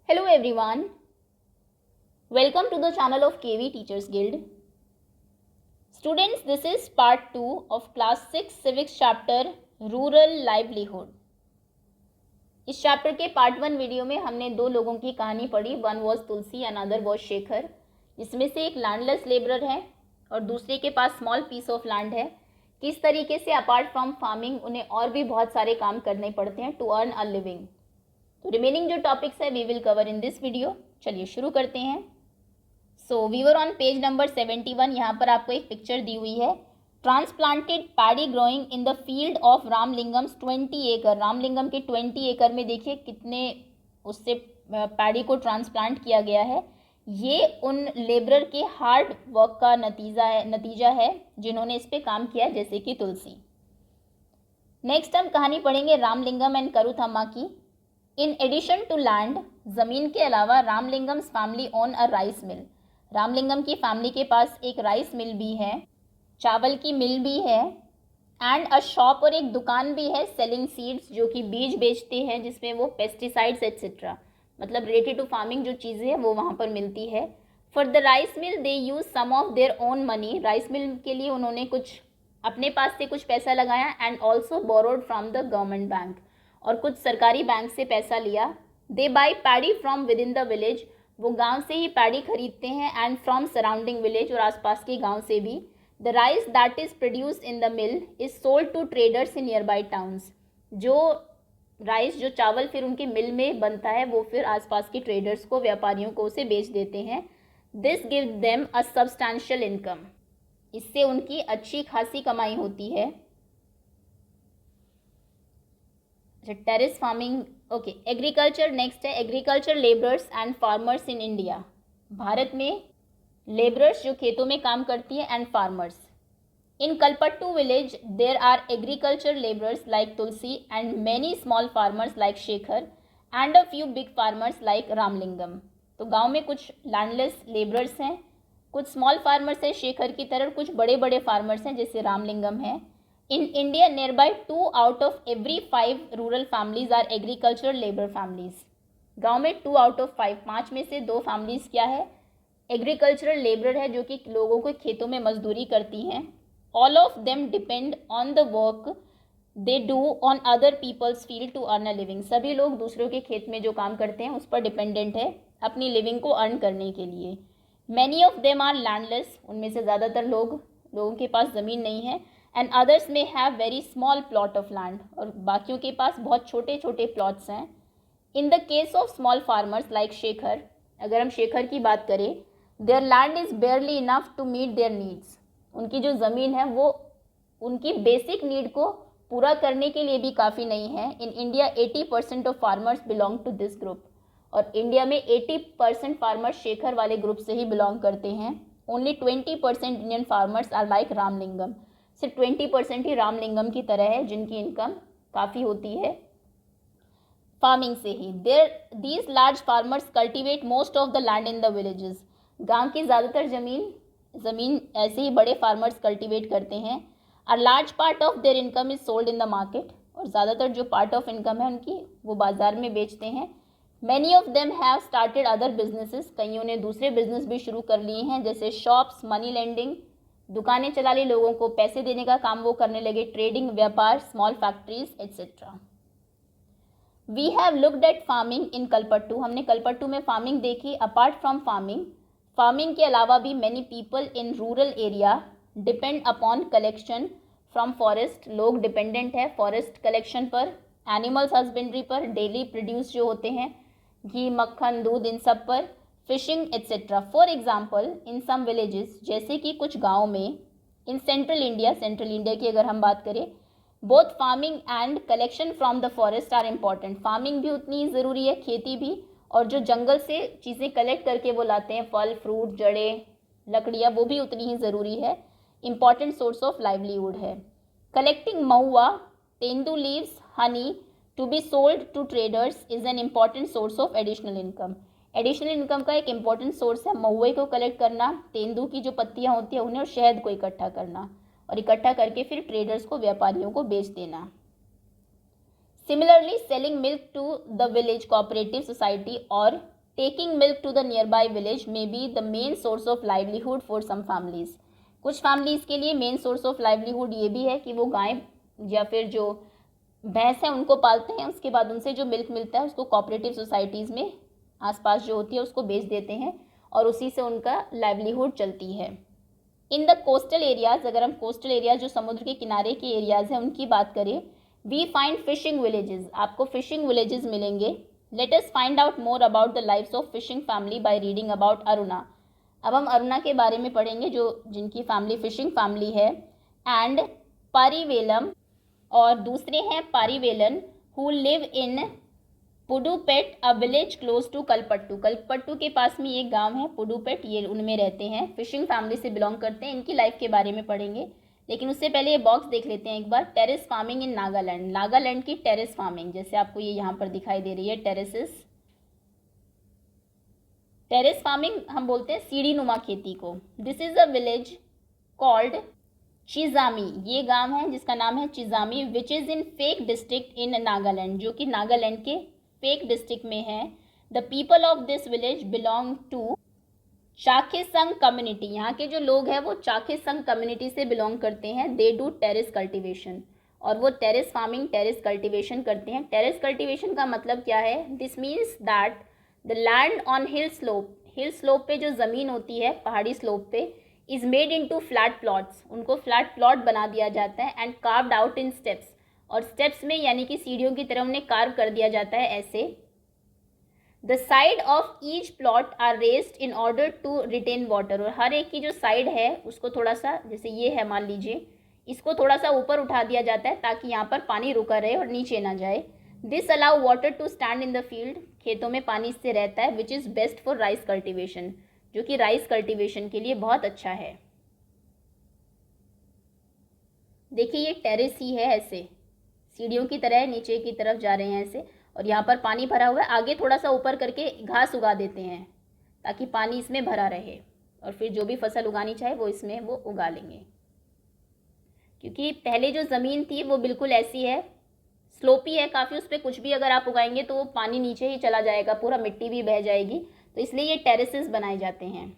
Hello everyone, welcome to the channel of KV Teachers Guild. Students, this is part 2 of class 6 civics chapter Rural Livelihood. इस chapter के part 1 video में हमने दो लोगों की कहानी पढ़ी. One was Tulsi and other was Shekhar. जिसमें से एक लैंडलेस लेबरर है और दूसरे के पास स्मॉल पीस ऑफ लैंड है. किस तरीके से अपार्ट फ्रॉम फार्मिंग उन्हें और भी बहुत सारे काम करने पड़ते हैं टू अर्न अ लिविंग. तो रिमेनिंग जो टॉपिक्स है we will cover in this video. चलिए शुरू करते हैं. So we were on page number 71. यहाँ पर आपको एक पिक्चर दी हुई है. Transplanted paddy growing in the field of Ramalingam's 20 acre. Ramalingam के 20 एकड़ में देखिए कितने उससे पैडी को ट्रांसप्लांट किया गया है. ये उन लेबरर के हार्ड वर्क का नतीजा है जिन्होंने इस पे काम किया, जैसे कि तुलसी. नेक्स्ट हम कहानी पढ़ेंगे रामलिंगम एंड करुथम्मा की. इन एडिशन टू लैंड, ज़मीन के अलावा Ramalingam's family own a rice mill. Ramalingam की फैमिली के पास एक राइस मिल भी है, चावल की मिल भी है, एंड अ शॉप और एक दुकान भी है सेलिंग सीड्स, जो कि बीज बेचते हैं जिसमें वो पेस्टिसाइड्स एक्सेट्रा, मतलब रिलेटेड टू फार्मिंग जो चीज़ें हैं वो वहाँ पर मिलती है. For the rice mill they use some of their own money. Rice mill के लिए उन्होंने कुछ अपने पास से कुछ पैसा लगाया and also borrowed from the government bank, और कुछ सरकारी बैंक से पैसा लिया. They buy paddy from within the village. वो गांव से ही पैडी खरीदते हैं एंड फ्रॉम सराउंडिंग विलेज, और आसपास के गांव से भी. The rice that is produce in the mill is sold to traders in nearby towns. जो राइस, जो चावल फिर उनकी मिल में बनता है वो फिर आसपास के ट्रेडर्स को, व्यापारियों को उसे बेच देते हैं. This give them a substantial income. इससे उनकी अच्छी खासी कमाई होती है. Terrace farming. Okay, agriculture next है. Agriculture labourers and farmers in India. Bharat में लेबरर्स जो खेतों में काम करती है and farmers. In Kalpattu village there are agriculture labourers like Tulsi and many small farmers like Shekhar and a few big farmers like Ramalingam. तो गांव में कुछ लैंडलेस लेबरर्स हैं, कुछ स्मॉल फार्मर्स हैं शेखर की तरह, कुछ बड़े बड़े फार्मर्स हैं जैसे रामलिंगम है. In India, nearby 2 out of every 5 rural families are agricultural labor families. गांव में 2 out of 5, 5 में से 2 फैमिलीज क्या है, एग्रीकल्चरल लेबर है, जो कि लोगों को खेतों में मजदूरी करती हैं. All of them depend on the work they do on other people's field to earn a living. सभी लोग दूसरों के खेत में जो काम करते हैं उस पर डिपेंडेंट है अपनी लिविंग को अर्न करने के लिए. Many of them are landless. उनमें से ज़्यादातर लोगों के पास ज़मीन नहीं है. And others may have very small plot of land. और बाकियों के पास बहुत छोटे छोटे प्लॉट्स हैं. In the case of small farmers like Shekhar, अगर हम शेखर की बात करें, their land is barely enough to meet their needs. उनकी जो ज़मीन है वो उनकी बेसिक नीड को पूरा करने के लिए भी काफ़ी नहीं है. In India 80% of farmers belong to this group. और इंडिया में 80% फार्मर्स शेखर वाले ग्रुप से ही बिलोंग करते हैं. Only 20% Indian farmers are like Ramalingam. सिर्फ 20% ही रामलिंगम की तरह है जिनकी इनकम काफ़ी होती है फार्मिंग से ही. These large farmers cultivate most of the land in the villages. गांव की ज़्यादातर ज़मीन ऐसे ही बड़े फार्मर्स कल्टिवेट करते हैं. A large part of their income is sold in the market. और ज़्यादातर जो पार्ट ऑफ इनकम है उनकी वो बाज़ार में बेचते हैं. Many of them have started other businesses. कईयों ने दूसरे बिजनेस भी शुरू कर लिए हैं, जैसे शॉप्स, मनी लेंडिंग, दुकानें चला ली, लोगों को पैसे देने का काम वो करने लगे, ट्रेडिंग, व्यापार, small factories etcetera. We have looked at farming in Kalpattu. हमने कलपट्टू में फार्मिंग देखी. अपार्ट फ्रॉम फार्मिंग के अलावा भी many people in rural area depend upon collection from forest. लोग डिपेंडेंट है फॉरेस्ट कलेक्शन पर, एनिमल्स हस्बेंड्री पर, डेली प्रोड्यूस जो होते हैं घी, मक्खन, दूध, इन सब पर, fishing etcetera. For example in some villages, जैसे कि कुछ गाँव में, इन सेंट्रल इंडिया की अगर हम बात करें, both farming and collection from the forest are important. Farming भी उतनी ही ज़रूरी है, खेती भी, और जो जंगल से चीज़ें कलेक्ट करके वो लाते हैं, फल, फ्रूट, जड़ें, लकड़ियाँ, वो भी उतनी ही ज़रूरी है. इम्पॉर्टेंट सोर्स ऑफ लाइवलीहुड है. Collecting mahua, tendu leaves, honey to be sold to traders is an important source of additional income. Additional income का एक इम्पॉर्टेंट सोर्स है महुए को कलेक्ट करना, तेंदू की जो पत्तियां होती हैं उन्हें, और शहद को इकट्ठा करना, और इकट्ठा करके फिर ट्रेडर्स को, व्यापारियों को बेच देना. Similarly selling milk to the village cooperative society और taking milk to the nearby village may be the main source of livelihood for some families. कुछ फैमिलीज के लिए मेन सोर्स ऑफ लाइवलीहुड ये भी है कि वो गाय या फिर जो भैंस है उनको पालते हैं, उसके बाद उनसे जो मिल्क मिलता है उसको कोऑपरेटिव सोसाइटीज़ में आसपास जो होती है उसको बेच देते हैं और उसी से उनका लाइवलीहुड चलती है। इन द कोस्टल एरियाज़, अगर हम कोस्टल एरियाज जो समुद्र के किनारे के एरियाज़ हैं उनकी बात करें, वी फाइंड फिशिंग विलेजेस, आपको फिशिंग विलेजेस मिलेंगे। Let us find out more about the lives of fishing family by reading about Aruna. अब हम अरुणा के बारे में पढ़ेंगे जो जिनकी फैमिली फिशिंग फैमिली है। एंड पारीवेलम, और दूसरे हैं Parivelan, who live in Pudupet, a village close to Kalpattu. Kalpattu के पास में एक गांव है पुडुपेट, ये उनमें रहते हैं, फिशिंग फैमिली से बिलोंग करते हैं। इनकी लाइफ के बारे में पढ़ेंगे, लेकिन उससे पहले ये बॉक्स देख लेते हैं एक बार। Terrace farming in Nagaland, Nagaland की टेरेस फार्मिंग, जैसे आपको ये यहाँ पर दिखाई दे रही है टेरेसेस। टेरेस फार्मिंग हम बोलते हैं सीढ़ी नुमा खेती को। This is a village called Chizami, ये गांव है जिसका नाम है Chizami, which is in Phek district in Nagaland, जो कि नागालैंड के फेक डिस्ट्रिक्ट में है। The people of this village belong to Chakhesang community, यहाँ के जो लोग हैं वो चाखेसंग कम्युनिटी से बिलोंग करते हैं। दे डू टेरेस कल्टिवेशन, और वो टेरेस फार्मिंग टेरेस कल्टिवेशन करते हैं। टेरेस कल्टिवेशन का मतलब क्या है? This means that the land on hill slope पे जो ज़मीन होती है पहाड़ी स्लोप पे, is made into flat plots, उनको फ्लैट प्लॉट बना दिया जाता है। And carved out in steps, और स्टेप्स में यानी कि सीढ़ियों की तरह उन्हें कार्व कर दिया जाता है ऐसे। The side of each plot are raised in order to retain water, और हर एक की जो साइड है उसको थोड़ा सा, जैसे ये है मान लीजिए, इसको थोड़ा सा ऊपर उठा दिया जाता है ताकि यहाँ पर पानी रुका रहे और नीचे ना जाए। This allow water to stand in the field, खेतों में पानी इससे रहता है। Which is best for rice cultivation, जो कि राइस कल्टिवेशन के लिए बहुत अच्छा है। देखिए ये टेरेस ही है, ऐसे सीढ़ियों की तरह है, नीचे की तरफ जा रहे हैं ऐसे, और यहाँ पर पानी भरा हुआ है। आगे थोड़ा सा ऊपर करके घास उगा देते हैं ताकि पानी इसमें भरा रहे, और फिर जो भी फसल उगानी चाहे वो इसमें वो उगा लेंगे। क्योंकि पहले जो ज़मीन थी वो बिल्कुल ऐसी है, स्लोपी है काफ़ी, उस पर कुछ भी अगर आप उगाएंगे तो वो पानी नीचे ही चला जाएगा, पूरा मिट्टी भी बह जाएगी, तो इसलिए ये टेरेसेस बनाए जाते हैं।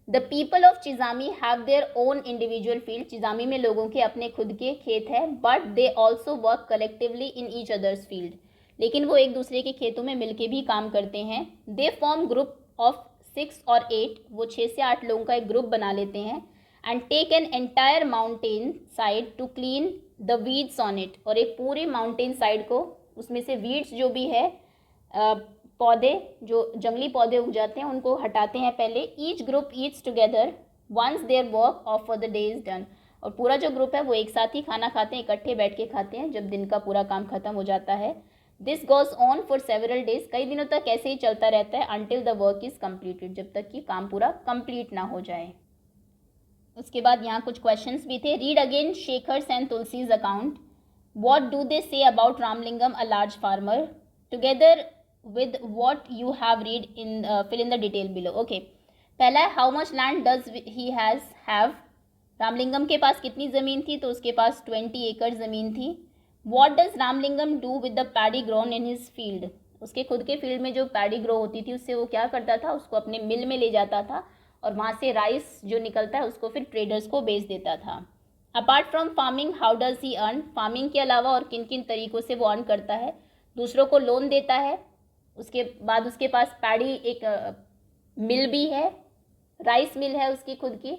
The people of Chizami have their own individual field, Chizami में लोगों के अपने खुद के खेत हैं। But they also work collectively in each other's field, लेकिन वो एक दूसरे के खेतों में मिलके भी काम करते हैं। दे फॉर्म ग्रुप ऑफ 6 और 8, वो 6 से 8 लोगों का एक ग्रुप बना लेते हैं। And take an entire mountain side to clean the weeds on it, और एक पूरे माउंटेन साइड को, उसमें से वीड्स जो भी है पौधे, जो जंगली पौधे उग जाते हैं उनको हटाते हैं पहले। Each group eats together once their work of for the day is done, और पूरा जो ग्रुप है वो एक साथ ही खाना खाते हैं, इकट्ठे बैठ के खाते हैं जब दिन का पूरा काम खत्म हो जाता है। This goes on for several days, कई दिनों तक ऐसे ही चलता रहता है। Until the work is completed, जब तक कि काम पूरा कंप्लीट ना हो जाए। उसके बाद यहाँ कुछ क्वेश्चंस भी थे। Read again Shekhar's and Tulsi's account. What do they say about Ramalingam a large farmer, together with what you have read in fill in the detail below. Okay, पहला है how much land does he have, Ramalingam के पास कितनी ज़मीन थी, तो उसके पास 20 एकड़ ज़मीन थी। what does Ramalingam do with the paddy grown in his field, उसके खुद के फील्ड में जो पैडी ग्रो होती थी उससे वो क्या करता था, उसको अपने मिल में ले जाता था और वहाँ से राइस जो निकलता है उसको फिर ट्रेडर्स को बेच देता था। Apart from farming how does he earn, farming के अलावा और किन किन तरीक़ों से वो अर्न करता है? दूसरों को लोन देता है, उसके बाद उसके पास पैडी एक मिल भी है, राइस मिल है उसकी खुद की,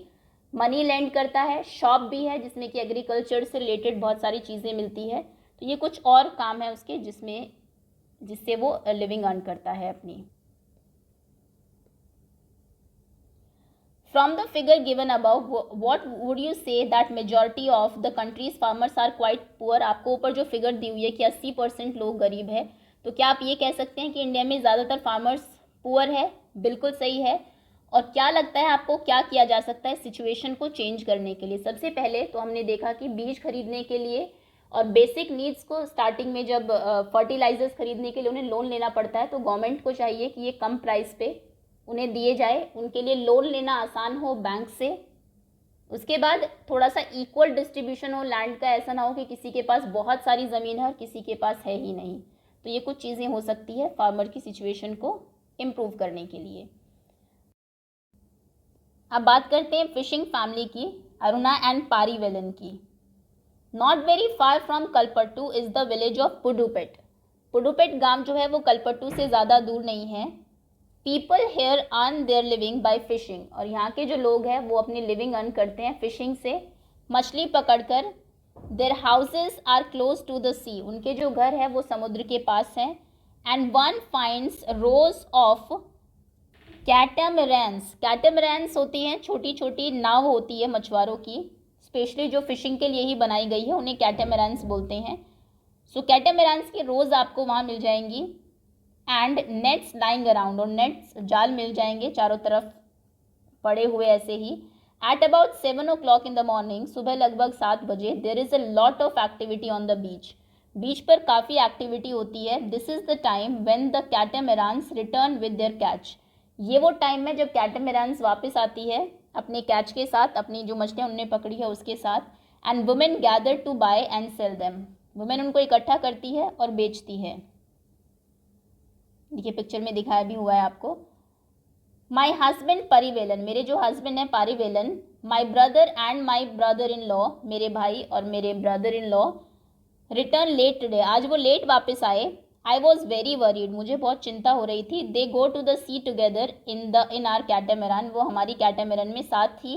मनी लैंड करता है, शॉप भी है जिसमें कि एग्रीकल्चर से रिलेटेड बहुत सारी चीज़ें मिलती है। तो ये कुछ और काम है उसके जिससे वो लिविंग अर्न करता है अपनी। From the figure given above, what would you say that majority of the country's farmers are quite poor? आपको ऊपर जो फिगर दी हुई है कि 80% लोग गरीब है, तो क्या आप ये कह सकते हैं कि इंडिया में ज़्यादातर फार्मर्स पुअर है? बिल्कुल सही है। और क्या लगता है आपको क्या किया जा सकता है सिचुएशन को चेंज करने के लिए? सबसे पहले तो हमने देखा कि बीज खरीदने के लिए और बेसिक नीड्स को स्टार्टिंग में जब फर्टिलाइजर्स खरीदने के लिए उन्हें लोन लेना पड़ता है तो गवर्नमेंट को चाहिए कि ये कम प्राइस पे उन्हें दिए जाए, उनके लिए लोन लेना आसान हो बैंक से। उसके बाद थोड़ा सा इक्वल डिस्ट्रीब्यूशन हो लैंड का, ऐसा ना हो कि किसी के पास बहुत सारी ज़मीन है और किसी के पास है ही नहीं। तो ये कुछ चीज़ें हो सकती है फार्मर की सिचुएशन को इम्प्रूव करने के लिए। अब बात करते हैं फिशिंग फैमिली की, अरुणा एंड पारीवेलन की। Not very far from Kalpattu is the village of Pudupet. Pudupet गांव जो है वो कलपट्टू से ज़्यादा दूर नहीं है। People here earn their living by fishing, और यहाँ के जो लोग हैं वो अपनी लिविंग अर्न करते हैं फिशिंग से, मछली पकड़कर। Their houses are close to the sea, उनके जो घर है वो समुद्र के पास हैं। And one finds rows of catamarans. Catamarans होती हैं छोटी छोटी नाव होती है मछुआरों की, स्पेशली जो फिशिंग के लिए ही बनाई गई है, उन्हें कैटामरैन्स बोलते हैं। सो कैटामरैन्स की रोज़ आपको वहाँ मिल जाएंगी। एंड नेट्स लाइंग अराउंड, और नेट्स जाल मिल जाएंगे चारों तरफ पड़े हुए ऐसे ही। At about 7 o'clock in the morning, सुबह लगभग 7 बजे, there is a lot of activity on the beach. Beach पर काफ़ी एक्टिविटी होती है। This is the time when the catamarans return with their catch. ये वो टाइम है जब कैटामरैन्स वापस आती है अपने कैच के साथ, अपनी जो मछलियाँ उनने पकड़ी है उसके साथ। And women gather to buy and sell them, women उनको इकट्ठा करती है और बेचती है। देखिए पिक्चर में दिखाया भी हुआ है आपको। माई हस्बैंड परिवेलन, मेरे जो हस्बैंड है Parivelan. My brother and my brother in law, मेरे भाई और मेरे brother in law. Return late today, आज वो लेट वापस आए। आई वॉज वेरी वरीड, मुझे बहुत चिंता हो रही थी। They go to the sea together in our catamaran, वो हमारी कैटामरन में साथ ही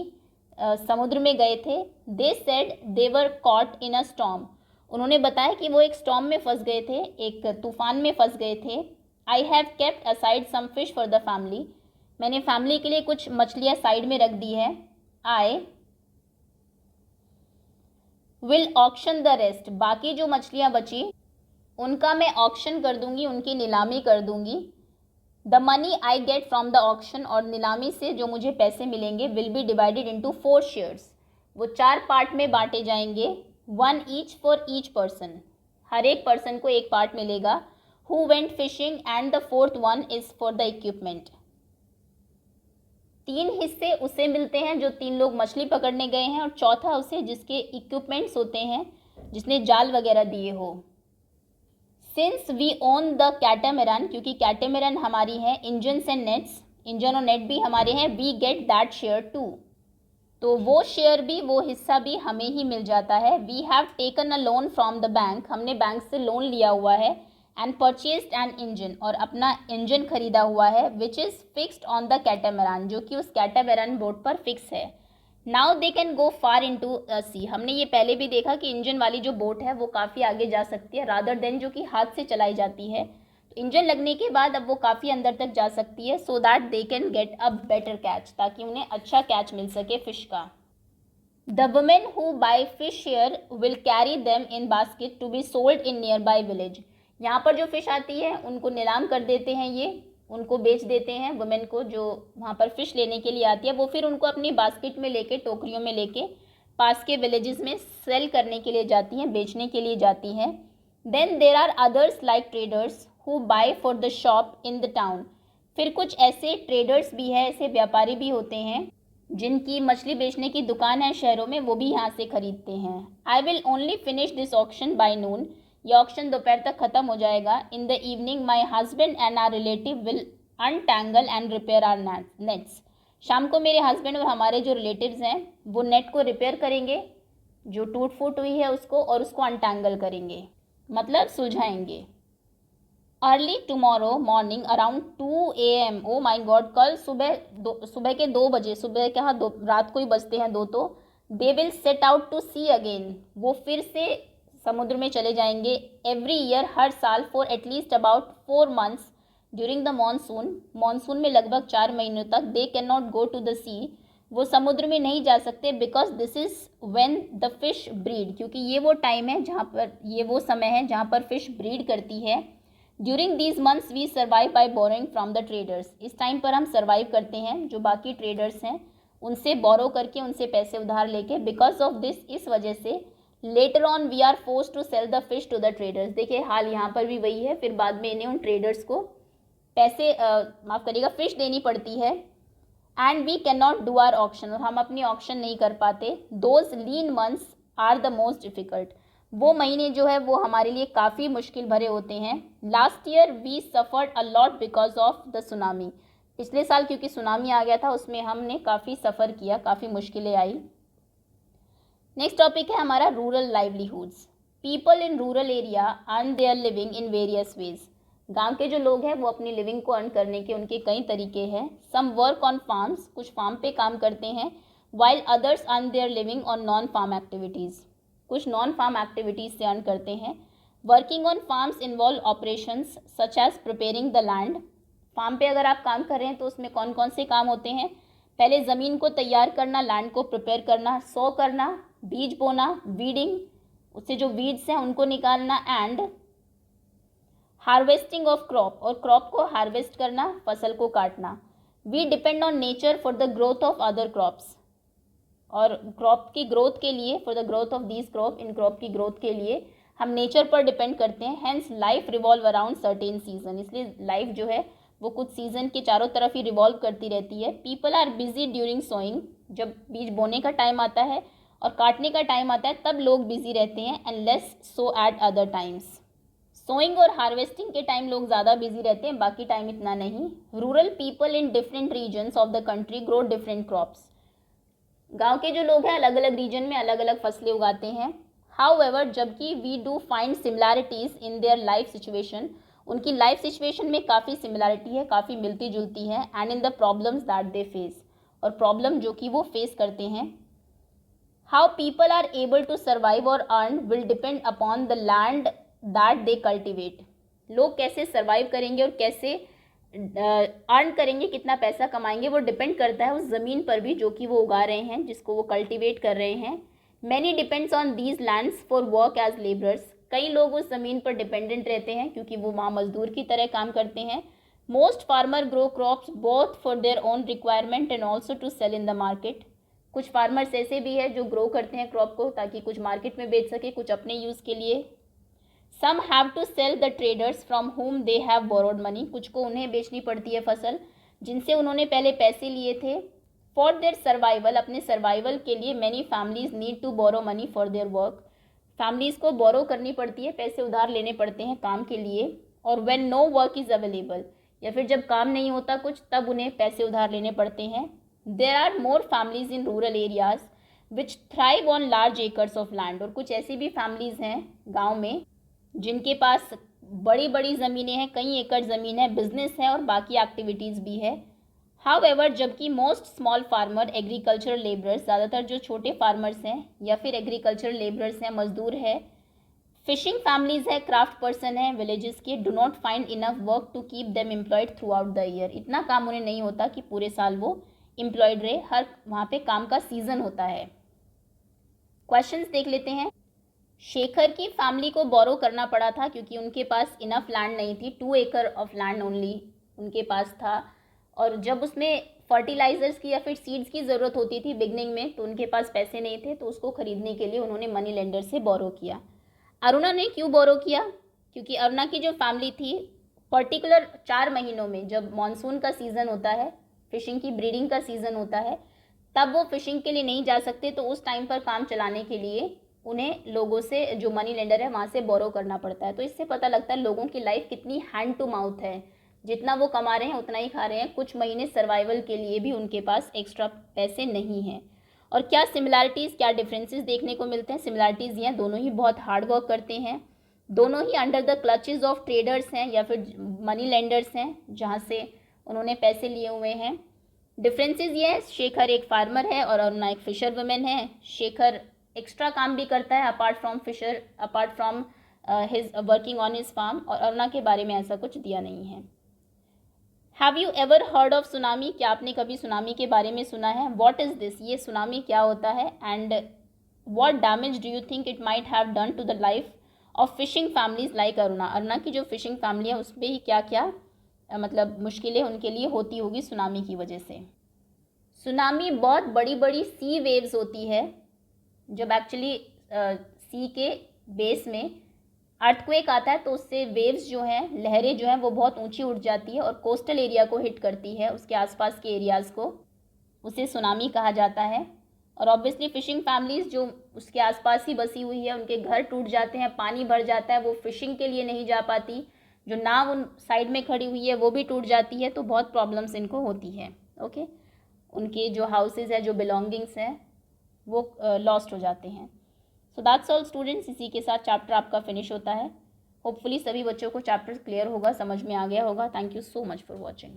समुद्र में गए थे। They said they were caught in a storm, उन्होंने बताया कि वो एक स्टॉर्म में फंस गए थे, एक तूफान में फंस गए थे। I have kept aside some fish for the family, मैंने फैमिली के लिए कुछ मछलियाँ साइड में रख दी है। I will auction the rest, बाकी जो मछलियाँ बची उनका मैं ऑक्शन कर दूंगी, उनकी नीलामी कर दूंगी। The money I get from the auction, और नीलामी से जो मुझे पैसे मिलेंगे, will be divided into 4 shares, वो 4 पार्ट में बांटे जाएंगे। 1 ईच फॉर ईच पर्सन, हर एक पर्सन को एक पार्ट मिलेगा। Who went fishing and the 4th one is for the equipment, 3 हिस्से उसे मिलते हैं जो 3 लोग मछली पकड़ने गए हैं, और चौथा उसे जिसके इक्विपमेंट्स होते हैं, जिसने जाल वगैरह दिए हो। Since we own the catamaran, क्योंकि कैटामरन हमारी है, इंजन्स एंड नेट्स, इंजन और नेट भी हमारे हैं। We get that share too, तो वो शेयर भी, वो हिस्सा भी हमें ही मिल जाता है। We have taken a loan from the bank, हमने बैंक से लोन लिया हुआ है। एंड परचेस्ड एन इंजन, और अपना इंजन खरीदा हुआ है। Which is fixed on the catamaran, जो कि उस कैटामरन बोट पर फिक्स है। Now they can go far into sea, हमने ये पहले भी देखा कि इंजन वाली जो बोट है वो काफ़ी आगे जा सकती है रादर देन जो कि हाथ से चलाई जाती है। तो इंजन लगने के बाद अब वो काफ़ी अंदर तक जा सकती है, so that they can get a better catch, ताकि उन्हें अच्छा कैच मिल सके फिश का। The women who buy fish here will carry them in basket to be sold in nearby village, यहाँ पर जो फ़िश आती है उनको नीलाम कर देते हैं, ये उनको बेच देते हैं वुमेन को, जो वहाँ पर फ़िश लेने के लिए आती है। वो फिर उनको अपनी बास्केट में लेके, टोकरियों में लेके पास के विलेजेस में सेल करने के लिए जाती हैं, बेचने के लिए जाती हैं। Then there are others like traders who buy for the shop in the town, फिर कुछ ऐसे ट्रेडर्स भी हैं, ऐसे व्यापारी भी होते हैं जिनकी मछली बेचने की दुकान है शहरों में, वो भी यहाँ से खरीदते हैं। I will only finish this auction by noon, ये ऑक्शन दोपहर तक ख़त्म हो जाएगा। In the evening my husband and our relative will untangle and repair our nets, शाम को मेरे हस्बैंड और हमारे जो रिलेटिव्स हैं वो नेट को रिपेयर करेंगे, जो टूट फूट हुई है उसको, और उसको अनटैंगल करेंगे, मतलब सुलझाएंगे। Early tomorrow morning around 2 AM, oh my God, कल सुबह के 2 बजे, सुबह क्या रात को ही बजते हैं 2 तो, they will set out to sea again, वो फिर से समुद्र में चले जाएंगे। एवरी ईयर, हर साल, for at least about 4 months during the monsoon, monsoon में लगभग 4 महीनों तक। They can not go to the sea, वो समुद्र में नहीं जा सकते, because this is when the fish breed, क्योंकि ये वो टाइम है जहाँ पर, ये वो समय है जहाँ पर फिश ब्रीड करती है। During these months we survive by borrowing from the traders, इस टाइम पर हम सर्वाइव करते हैं, जो बाकी ट्रेडर्स हैं उनसे बोरो करके, उनसे पैसे उधार लेके। बिकॉज ऑफ दिस, इस वजह से, later on we are force to sell the fish to the traders, देखिए हाल यहाँ पर भी वही है, फिर बाद में इन्हें उन ट्रेडर्स को पैसे माफ़ करिएगा फिश देनी पड़ती है। And we can not do our auction, और हम अपनी ऑक्शन नहीं कर पाते। Those lean months are the most difficult, वो महीने जो है वो हमारे लिए काफ़ी मुश्किल भरे होते हैं। Last year we suffered a lot because of the tsunami. पिछले साल क्योंकि सुनामी आ गया था उसमें हमने काफ़ी सफ़र किया, काफ़ी मुश्किलें आई। नेक्स्ट टॉपिक है हमारा rural livelihoods. People in rural area earn their living in various ways. गांव के जो लोग हैं वो अपनी लिविंग को अर्न करने के उनके कई तरीके हैं। सम वर्क ऑन फार्म्स, कुछ फार्म पे काम करते हैं, while others earn their living on non farm activities, कुछ नॉन फार्म एक्टिविटीज़ से अर्न करते हैं। Working on farms involve operations such as preparing the land. Farm पे अगर आप काम कर रहे हैं तो उसमें कौन कौन से काम होते हैं? पहले ज़मीन को तैयार करना, लैंड को प्रिपेयर करना, सो करना, बीज बोना, वीडिंग, उससे जो वीड्स हैं उनको निकालना, एंड हार्वेस्टिंग ऑफ क्रॉप, और क्रॉप को हार्वेस्ट करना, फसल को काटना। We depend on nature for the growth of other crops, और क्रॉप की ग्रोथ के लिए, for the growth of these crop, इन क्रॉप की ग्रोथ के लिए हम नेचर पर डिपेंड करते हैं। Hence life revolve around certain season, इसलिए लाइफ जो है वो कुछ सीजन के चारों तरफ ही रिवॉल्व करती रहती है। People are busy during sowing, जब बीज बोने का टाइम आता है और काटने का टाइम आता है तब लोग बिजी रहते हैं, and less so at other times. Sowing और हार्वेस्टिंग के टाइम लोग ज़्यादा बिजी रहते हैं, बाकी टाइम इतना नहीं। Rural people in different regions of the country grow different crops. गांव के जो लोग हैं अलग अलग रीजन में अलग अलग फसलें उगाते हैं। हाउएवर, जबकि we do find similarities in their life situation, उनकी लाइफ सिचुएशन में काफ़ी सिमिलैरिटी है, काफ़ी मिलती जुलती है, and in the problems that they face, और प्रॉब्लम जो कि वो फेस करते हैं। How people are able to survive और earn will depend upon the land that they cultivate. लोग कैसे सर्वाइव करेंगे और कैसे अर्न करेंगे, कितना पैसा कमाएंगे, वो डिपेंड करता है उस ज़मीन पर भी जो कि वो उगा रहे हैं, जिसको वो कल्टिवेट कर रहे हैं। Many depends on these lands for work as labourers. कई लोग उस ज़मीन पर डिपेंडेंट रहते हैं क्योंकि वो वहाँ मजदूर की तरह काम करते हैं। Most farmer grow crops both for their own requirement and also to sell in the market. कुछ फार्मर्स ऐसे भी है जो ग्रो करते हैं क्रॉप को ताकि कुछ मार्केट में बेच सके, कुछ अपने यूज़ के लिए। Some have to sell the traders from whom they have borrowed money, कुछ को उन्हें बेचनी पड़ती है फसल जिनसे उन्होंने पहले पैसे लिए थे। फॉर देयर सर्वाइवल, अपने सर्वाइवल के लिए many families need to borrow money for their work. Families को बोरो करनी पड़ती है, पैसे उधार लेने पड़ते हैं काम के लिए। और when no work is available, या फिर जब काम नहीं होता कुछ तब उन्हें पैसे उधार लेने पड़ते हैं। There are more families in rural areas which thrive on large acres of land, और कुछ ऐसी भी फैमिलीज़ हैं गाँव में जिनके पास बड़ी बड़ी ज़मीनें हैं, कई एकड़ ज़मीन है, बिजनेस है और बाकी एक्टिविटीज़ भी है। हाउएवर, जबकि most small farmer agricultural labourers, ज़्यादातर जो छोटे फार्मर्स हैं या फिर एग्रीकल्चरल लेबरर्स हैं, मजदूर है, फिशिंग फैमिलीज़ है, क्राफ्ट पर्सन है विलेजेस के, do not find enough work to keep them employed throughout the year. इतना काम उन्हें नहीं होता कि पूरे साल वो एम्प्लॉयड रहे, हर वहाँ पे काम का सीज़न होता है। क्वेश्चंस देख लेते हैं। शेखर की फैमिली को बोरो करना पड़ा था क्योंकि उनके पास इनफ लैंड नहीं थी, 2 एकड़ ऑफ लैंड ओनली उनके पास था, और जब उसमें फर्टिलाइजर्स की या फिर सीड्स की ज़रूरत होती थी बिगनिंग में तो उनके पास पैसे नहीं थे, तो उसको ख़रीदने के लिए उन्होंने मनी लेंडर से बोरो किया। अरुणा ने क्यों बोरो किया? क्योंकि अरुणा की जो फैमिली थी पर्टिकुलर 4 महीनों में, जब मानसून का सीज़न होता है, फ़िशिंग की ब्रीडिंग का सीज़न होता है, तब वो फ़िशिंग के लिए नहीं जा सकते, तो उस टाइम पर काम चलाने के लिए उन्हें लोगों से, जो मनी लेंडर है वहाँ से बोरो करना पड़ता है। तो इससे पता लगता है लोगों की लाइफ कितनी हैंड टू माउथ है, जितना वो कमा रहे हैं उतना ही खा रहे हैं, कुछ महीने सर्वाइवल के लिए भी उनके पास एक्स्ट्रा पैसे नहीं हैं। और क्या सिमिलैरिटीज़, क्या डिफरेंसेस देखने को मिलते हैं? सिमिलैरिटीज़ ये हैं, दोनों ही बहुत हार्ड वर्क करते हैं, दोनों ही under the clutches of traders हैं या फिर मनी लेंडर्स हैं जहाँ से उन्होंने पैसे लिए हुए हैं। डिफरेंसेस ये है, शेखर एक फार्मर है और अरुणा एक फिशर वुमेन है। शेखर एक्स्ट्रा काम भी करता है apart from his working on his farm, और अरुणा के बारे में ऐसा कुछ दिया नहीं है। Have you ever heard of tsunami? क्या आपने कभी सुनामी के बारे में सुना है? What is this? ये सुनामी क्या होता है? And what damage do you think it might have done to the life of fishing families like Aruna? Aruna की जो फिशिंग फैमिली है उस पर ही क्या क्या मतलब मुश्किलें उनके लिए होती होगी सुनामी की वजह से। सुनामी बहुत बड़ी बड़ी सी वेव्स होती है, जब एक्चुअली सी के बेस में अर्थक्वेक आता है तो उससे वेव्स जो हैं, लहरें जो हैं वो बहुत ऊंची उठ जाती है और कोस्टल एरिया को हिट करती है, उसके आसपास के एरियाज़ को, उसे सुनामी कहा जाता है। और ऑब्वियसली फिशिंग फैमिलीज़ जो उसके आसपास ही बसी हुई है, उनके घर टूट जाते हैं, पानी भर जाता है, वो फिशिंग के लिए नहीं जा पाती, जो नाव उन साइड में खड़ी हुई है वो भी टूट जाती है, तो बहुत प्रॉब्लम्स इनको होती है। ओके, उनके जो हाउसेज है, जो बिलोंगिंग्स हैं, वो लॉस्ट हो जाते हैं। सो दैट्स ऑल स्टूडेंट्स, इसी के साथ चैप्टर आपका फिनिश होता है। होपफुली सभी बच्चों को चैप्टर क्लियर होगा, समझ में आ गया होगा। Thank you so much for watching.